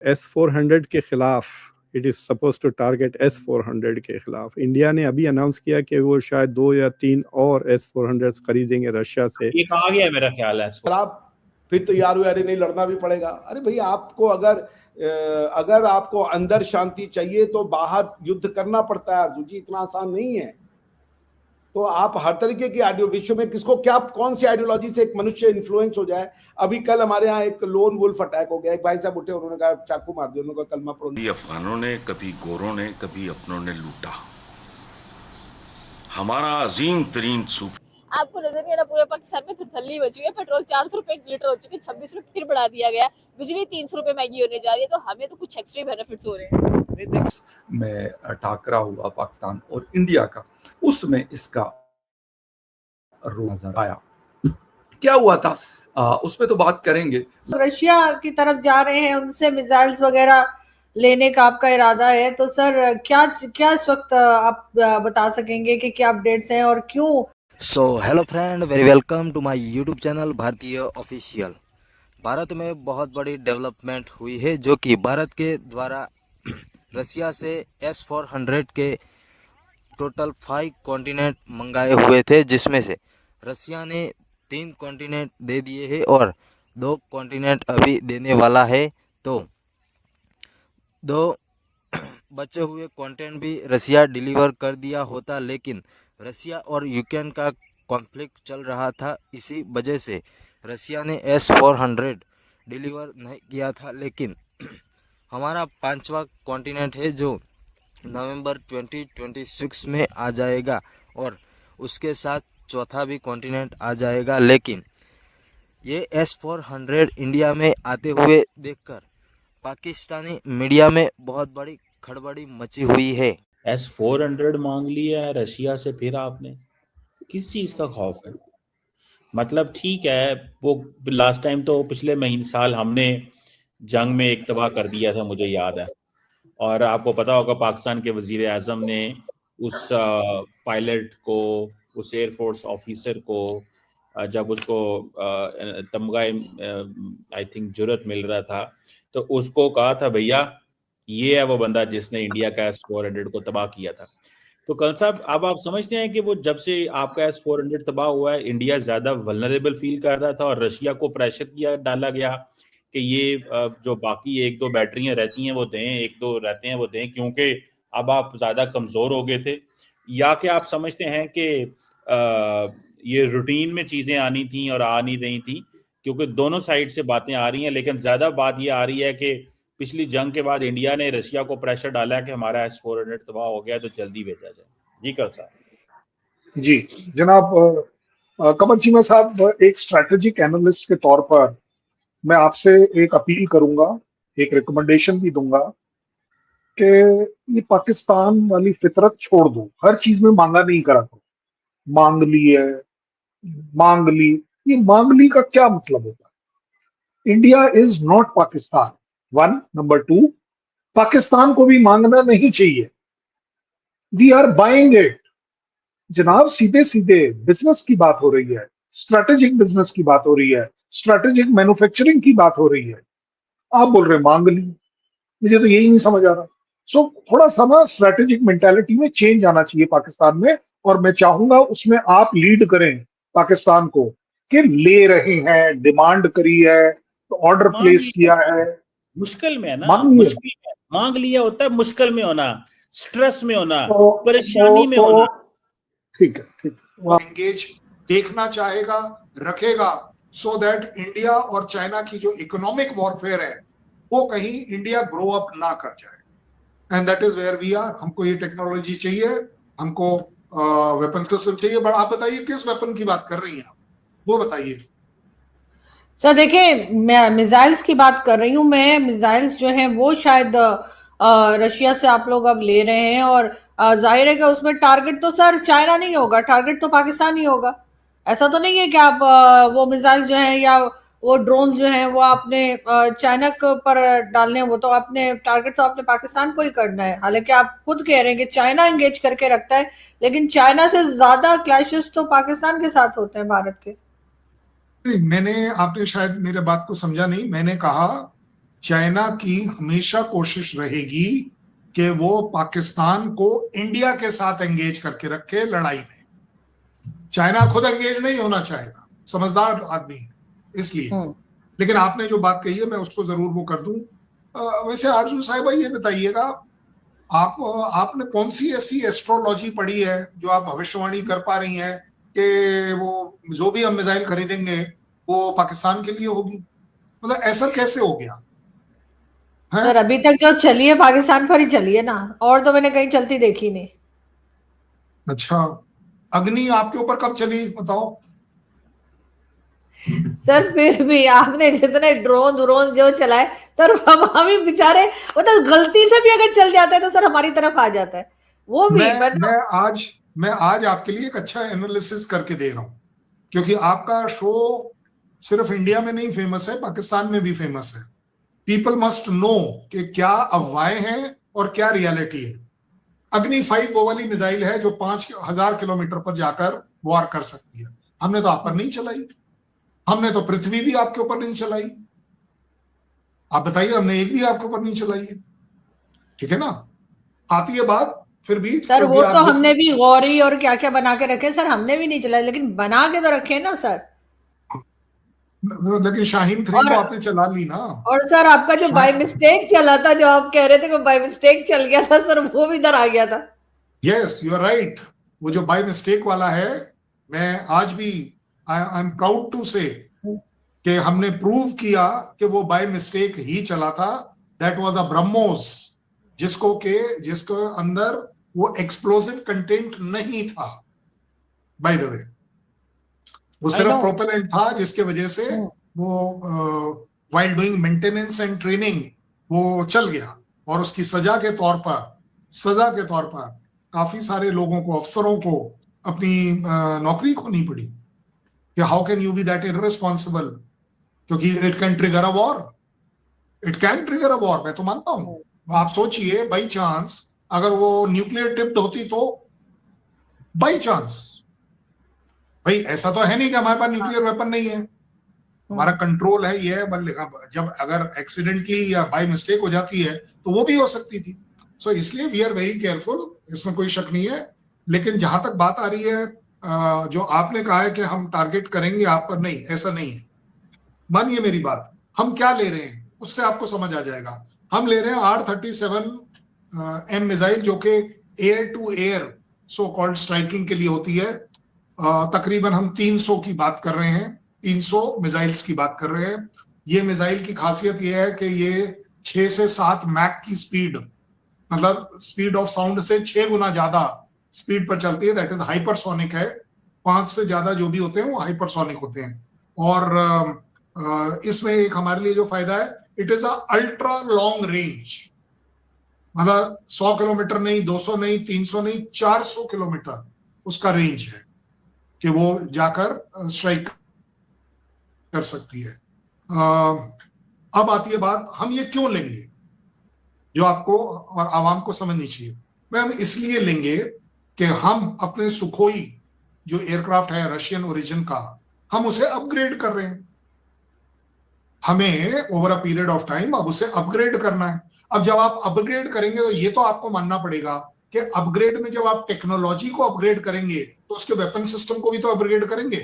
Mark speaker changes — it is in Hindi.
Speaker 1: S-400 के खिलाफ, it is suppose to target S-400 के खिलाफ। इंडिया ने अभी अनाउंस किया कि वो शायद 2 या 3 और S-400 खरीदेंगे रशिया से।
Speaker 2: ये कहा गया मेरा ख्याल है।
Speaker 3: आप फिर तैयार हुए, अरे नहीं लड़ना भी पड़ेगा। अरे भाई आपको अगर आपको अंदर शांति चाहिए तो बाहर युद्ध करना पड़ता है अर्जुन जी, इतना आसान नहीं है। तो आप हर तरीके की विश्व में किसको क्या कौन सी आइडियोलॉजी से एक मनुष्य इन्फ्लुएंस हो जाए। अभी कल हमारे यहाँ एक लोन वुल्फ अटैक हो गया, एक भाई साहब उठे, उन्होंने कहा चाकू मार दिया, उन्होंने कहा कलमा पढ़ो।
Speaker 4: कभी अफगानों ने, कभी गोरों ने, कभी अपनों ने लूटा हमारा अजीम तरीन सूबा।
Speaker 5: आपको नजर नहीं आ रहा पूरे पाकिस्तान में थुथल्ली मची हुई है। पेट्रोल 400 रुपए लीटर हो चुके, 26 रुपए फिर बढ़ा दिया गया। बिजली 300 रुपए महंगी होने जा रही है। तो हमें तो कुछ एक्स्ट्रा बेनिफिट्स हो रहे हैं।
Speaker 6: में टाकरा हुआ पाकिस्तान और इंडिया का, उसमें इसका नजर आया। क्या हुआ था उसमें तो बात करेंगे।
Speaker 7: रशिया की तरफ जा रहे हैं, उनसे मिसाइल्स वगैरह लेने का आपका इरादा है, तो सर क्या इस वक्त आप बता सकेंगे कि क्या अपडेट्स हैं और क्यों?
Speaker 8: So hello friend, very welcome to my YouTube channel Bharatiya official. Bharat में बहुत बड़ी डेवलपमेंट हुई है, जो कि भारत के द्वारा रशिया से S-400 के टोटल 5 कॉन्टिनेंट मंगाए हुए थे, जिसमें से रशिया ने 3 कॉन्टिनेंट दे दिए हैं और 2 कॉन्टिनेंट अभी देने वाला है। तो 2 बचे हुए कॉन्टिनेंट भी रशिया डिलीवर कर दिया होता, लेकिन रशिया और यूक्रेन का कॉन्फ्लिक्ट चल रहा था, इसी वजह से रशिया ने S-400 डिलीवर नहीं किया था। लेकिन हमारा 5वां कॉन्टिनेंट है जो नवंबर 2026 में आ जाएगा और उसके साथ चौथा भी कॉन्टिनेंट आ जाएगा। लेकिन ये S-400 इंडिया में आते हुए देखकर पाकिस्तानी मीडिया में बहुत बड़ी खड़बड़ी मची हुई है।
Speaker 2: S-400 मांग लिया है रशिया से, फिर आपने किस चीज़ का खौफ है? मतलब ठीक है, वो लास्ट टाइम तो पिछले महीने साल हमने जंग में एक तबाह कर दिया था, मुझे याद है। और आपको पता होगा पाकिस्तान के वजीर आज़म ने उस पायलट को, उस एयरफोर्स ऑफिसर को, जब उसको तमगा आई थिंक जुर्रत मिल रहा था, तो उसको कहा था भैया ये है वो बंदा जिसने इंडिया का S-400 को तबाह किया था। तो कल साहब, अब आप समझते हैं कि वो जब से आपका S-400 तबाह हुआ है, इंडिया ज्यादा वल्नरेबल फील कर रहा था और रशिया को प्रेशर डाला गया कि ये जो बाकी 1-2 बैटरियां रहती हैं वो दें, 1-2 रहते हैं वो दें, क्योंकि अब आप ज्यादा कमजोर हो गए थे। या कि आप समझते हैं कि ये रूटीन में चीजें आनी थी और आ नहीं रही थी, क्योंकि दोनों साइड से बातें आ रही हैं, लेकिन ज्यादा बात ये आ रही है कि पिछली जंग के बाद इंडिया ने रशिया को प्रेशर डाला है कि हमारा S-400 तबाह हो गया तो जल्दी भेजा जाए। जी कल साहब।
Speaker 9: जी जनाब, कमल चीमा साहब, एक स्ट्रैटेजिक एनालिस्ट के तौर पर मैं आपसे एक अपील करूंगा, एक रिकमेंडेशन भी दूंगा कि ये पाकिस्तान वाली फितरत छोड़ दो। हर चीज में मांगा नहीं करा करो। मांग ली है, मांग ली, ये मांग ली का क्या मतलब होता है? India is not Pakistan, 1। Number 2, Pakistan को भी मांगना नहीं चाहिए। We are buying it. जनाब, सीधे सीधे बिजनेस की बात हो रही है, स्ट्रैटेजिक बिजनेस की बात हो रही है, स्ट्रैटेजिक मैन्युफैक्चरिंग की बात हो रही है। आप बोल रहे मांग ली, मुझे तो यही नहीं समझ आ रहा। सो थोड़ा सा ना स्ट्रैटेजिक मेंटालिटी में चेंज आना चाहिए पाकिस्तान में, और मैं चाहूंगा उसमें आप लीड करें पाकिस्तान को कि ले रहे हैं, डिमांड करी है, तो ऑर्डर प्लेस किया है।
Speaker 2: मुश्किल में है ना, मुश्किल में मांग लिया होता है, मुश्किल में होना, स्ट्रेस में होना, परेशानी में होना।
Speaker 9: ठीक है, ठीक है।
Speaker 10: एंगेज देखना चाहेगा, रखेगा, सो दैट इंडिया और चाइना की जो इकोनॉमिक वॉरफेयर है वो कहीं इंडिया ग्रो अप ना कर जाए। And that is where we are. हमको ये टेक्नोलॉजी चाहिए, हमको वेपन सिस्टम चाहिए। बट आप बताइए किस वेपन की बात कर रही हैं आप, वो बताइए।
Speaker 7: सर देखिए, मैं मिसाइल्स की बात कर रही हूँ। मैं मिसाइल्स जो हैं वो शायद रशिया से आप लोग अब ले रहे हैं, और जाहिर है कि उसमें टारगेट तो सर चाइना नहीं होगा, टारगेट तो पाकिस्तान ही होगा। ऐसा तो नहीं है कि आप वो मिसाइल जो है या वो ड्रोन जो है वो आपने चाइना के पर डालने हैं। वो तो आपने टारगेट तो आपने पाकिस्तान को ही करना है। हालांकि आप खुद कह रहे हैं कि चाइना एंगेज करके रखता है, लेकिन चाइना से ज्यादा क्लैशेस तो पाकिस्तान के साथ होते हैं भारत के।
Speaker 10: मैंने, आपने शायद मेरे बात को समझा नहीं। मैंने कहा चाइना की हमेशा कोशिश रहेगी कि वो पाकिस्तान को इंडिया के साथ एंगेज करके रखे लड़ाई में। चाइना खुद एंगेज नहीं होना चाहेगा, समझदार आदमी है इसलिए। लेकिन आपने जो बात कही है मैं उसको जरूर वो कर दूं। वैसे आरजू साहिबा ये बताइएगा, आपने कौन सी ऐसी एस्ट्रोलॉजी पढ़ी है जो आप भविष्यवाणी कर पा रही हैं कि वो जो भी हम मिसाइल खरीदेंगे वो पाकिस्तान के लिए होगी? मतलब ऐसा कैसे हो गया है?
Speaker 7: सर अभी तक जो चली है पाकिस्तान पर ही चली है ना, और तो मैंने कहीं चलती देखी नहीं।
Speaker 10: अच्छा, अग्नि आपके ऊपर कब चली बताओ?
Speaker 7: सर फिर भी आपने जितने ड्रोन जो चलाए सर, हम ही बेचारे मतलब गलती से भी अगर चल जाता है तो सर हमारी तरफ आ जाता है वो भी।
Speaker 10: मैं आज आपके लिए एक अच्छा एनालिसिस करके दे रहा हूं, क्योंकि आपका शो सिर्फ इंडिया में नहीं फेमस है, पाकिस्तान में भी फेमस है। पीपल मस्ट नो कि क्या अफवाहें हैं और क्या रियलिटी है। अग्नि 5 वो वाली मिसाइल है जो 5000 किलोमीटर पर जाकर वार कर सकती है। हमने तो आप पर नहीं चलाई, हमने तो पृथ्वी भी आपके ऊपर नहीं चलाई। आप बताइए, हमने एक भी आपके ऊपर नहीं चलाई है, ठीक है ना? आती है बात फिर भी
Speaker 7: सर वो तो हमने भी गौरी और क्या क्या बना के रखे सर, हमने भी नहीं चलाई, लेकिन बना के तो रखे ना सर।
Speaker 10: लेकिन शाहीन 3 तो आपने चला ली ना।
Speaker 7: और सर आपका जो बाय मिस्टेक चला था, जो आप कह रहे थे कि बाय मिस्टेक चल गया था सर, वो भी इधर आ गया था।
Speaker 10: Yes you are right. वो जो बाय मिस्टेक वाला है, मैं आज भी आई एम प्राउड टू से कि हमने प्रूव किया कि वो बाय मिस्टेक ही चला था। दैट वाज अ ब्रह्मोस, जिसको अंदर वो एक्सप्लोसिव कंटेंट नहीं था। बाय द वे वो सिर्फ प्रोपेलेंट था, जिसके वजह से वो while doing maintenance and training वो चल गया। और उसकी सजा के तौर पर काफी सारे लोगों को, अफसरों को अपनी नौकरी खोनी पड़ी कि how can you be that irresponsible, क्योंकि it can trigger a war. मैं तो मानता हूं। आप सोचिए, बाई चांस अगर वो न्यूक्लियर टिप्ड होती तो, बाई चांस, भाई ऐसा तो है नहीं कि हमारे पास न्यूक्लियर वेपन नहीं है, हमारा कंट्रोल है। ये जब अगर एक्सीडेंटली या बाय मिस्टेक हो जाती है तो वो भी हो सकती थी। सो इसलिए वी आर वेरी केयरफुल, इसमें कोई शक नहीं है। लेकिन जहां तक बात आ रही है, जो आपने कहा है कि हम टारगेट करेंगे आप पर, नहीं, ऐसा नहीं है। मानिए मेरी बात, हम क्या ले रहे हैं उससे आपको समझ आ जाएगा। हम ले रहे हैं R-37M मिसाइल, जो कि air to air so called striking के लिए होती है। तकरीबन हम 300 की बात कर रहे हैं, 300 मिसाइल्स की बात कर रहे हैं। ये मिसाइल की खासियत ये है कि ये 6 से 7 मैक की स्पीड, मतलब स्पीड ऑफ साउंड से 6 गुना ज्यादा स्पीड पर चलती है। दैट इज हाइपरसोनिक है। 5 से ज्यादा जो भी होते हैं वो हाइपरसोनिक होते हैं। और इसमें एक हमारे लिए जो फायदा है, it is a ultra long range. मतलब 100 किलोमीटर नहीं, 200 नहीं, 300 नहीं, 400 किलोमीटर उसका रेंज है कि वो जाकर स्ट्राइक कर सकती है। अब आती है बात, हम ये क्यों लेंगे, जो आपको और आवाम को समझनी चाहिए। हम इसलिए लेंगे कि हम अपने सुखोई जो एयरक्राफ्ट है रशियन ओरिजिन का, हम उसे अपग्रेड कर रहे हैं। हमें over a period of time अब उसे अपग्रेड करना है। अब जब आप अपग्रेड करेंगे तो ये तो आपको मानना पड़ेगा कि अपग्रेड में जब आप टेक्नोलॉजी को अपग्रेड करेंगे तो उसके वेपन सिस्टम को भी तो अपग्रेड करेंगे।